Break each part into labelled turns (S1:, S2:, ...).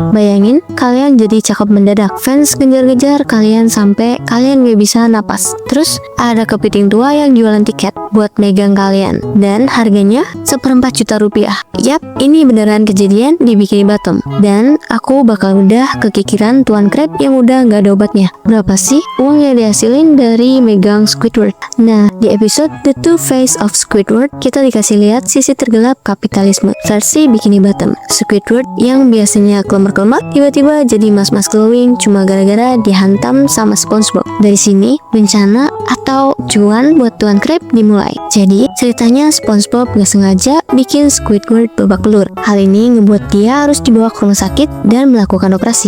S1: Bayangin, kalian jadi cakep mendadak. Fans ngejar-ngejar kalian sampai kalian gak bisa napas. Terus ada kepiting tua yang jualan tiket buat megang kalian. Dan harganya 1/4 juta rupiah. Yap, ini beneran kejadian di Bikini Bottom. Dan aku bakal udah kekikiran Tuan Crab yang udah gak ada obatnya. Berapa sih uang yang dihasilin dari megang Squidward? Nah, di episode The Two Face of Squidward, kita dikasih lihat sisi tergelap kapitalisme versi Bikini Bottom. Squidward yang biasanya kelemar-kelemar, tiba-tiba jadi mas-mas glowing cuma gara-gara dihantam sama SpongeBob. Dari sini, bencana atau cuan buat Tuan Crab dimulai. Jadi, ceritanya SpongeBob gak sengaja bikin Squidward babak belur. Hal ini ngebuat dia harus dibawa ke rumah sakit dan melakukan operasi.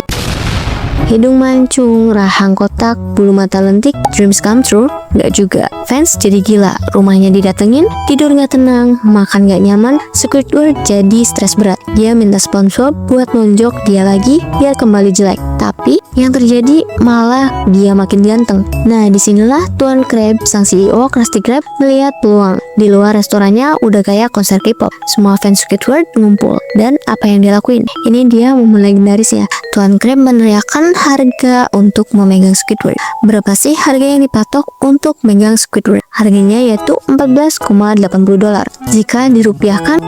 S1: Hidung mancung, rahang kotak, bulu mata lentik, dreams come true? Gak juga. Fans jadi gila, rumahnya didatengin, tidur gak tenang, makan gak nyaman, Squidward jadi stres berat. Dia minta SpongeBob buat nonjok dia lagi biar kembali jelek. Tapi yang terjadi malah dia makin ganteng. Nah, disinilah Tuan Crab, sang CEO Krusty Krab, melihat peluang. Di luar restorannya udah kayak konser K-pop. Semua fans Squidward ngumpul. Dan apa yang dia lakuin? Ini dia momen legendaris ya. Tuan Crab meneriakkan harga untuk memegang Squidward. Berapa sih harga yang dipatok untuk megang Squidward? Harganya yaitu $14,80. Jika dirupiahkan,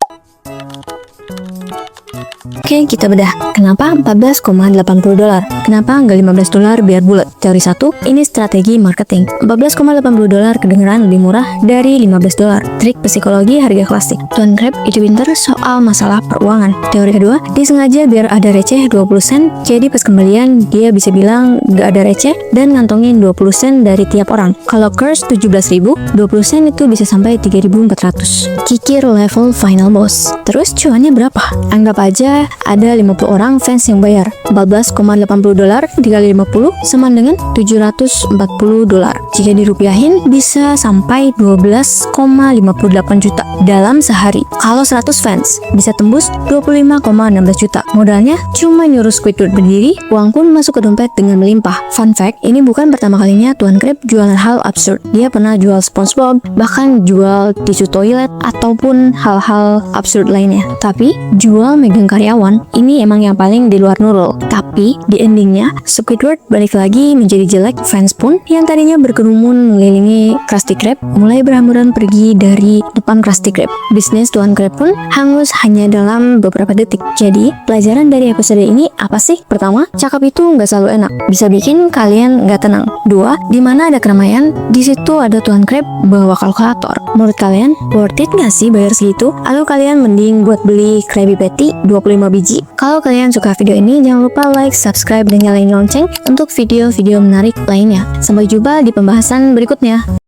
S1: oke, kita bedah. Kenapa $14,80? Kenapa nggak $15 biar bulat? Teori 1, ini strategi marketing. $14,80 kedengeran lebih murah dari $15. Trik psikologi harga klasik. Tuan Crab itu pinter soal masalah peruangan. Teori kedua, dia sengaja biar ada receh 20 sen, jadi pas kembalian dia bisa bilang nggak ada receh dan ngantongin 20 sen dari tiap orang. Kalau curse 17.000, 20 sen itu bisa sampai 3.400. Kikir level final boss. Terus cuannya berapa? Anggap aja ada 50 orang fans yang bayar. $14,80 dikali 50 sama dengan $740. Jika dirupiahin bisa sampai 12,58 juta dalam sehari. Kalau 100 fans bisa tembus 25,16 juta. Modalnya cuma nyuruh Squidward berdiri, uang pun masuk ke dompet dengan melimpah. Fun fact, ini bukan pertama kalinya Tuan Crab jualan hal absurd. Dia pernah jual SpongeBob, bahkan jual tisu toilet ataupun hal-hal absurd lainnya. Tapi jual megang karyawan, ini emang yang paling di luar nurul. Tapi di endingnya Squidward balik lagi menjadi jelek. Fans pun yang tadinya berkerumun mengelilingi Krusty Krab mulai berhamburan pergi dari depan Krusty Krab. Bisnis Tuan Crab pun hangus hanya dalam beberapa detik. Jadi pelajaran dari episode ini apa sih? Pertama, cakep itu nggak selalu enak, bisa bikin kalian nggak tenang. Dua, di mana ada keramaian, di situ ada Tuan Crab bawa kalkulator. Menurut kalian worth it nggak sih bayar segitu? Atau kalian mending buat beli Krabby Patty 25 biji? Kalau kalian suka video ini, jangan lupa like, subscribe, dan nyalain lonceng untuk video-video menarik lainnya. Sampai jumpa di pembahasan berikutnya.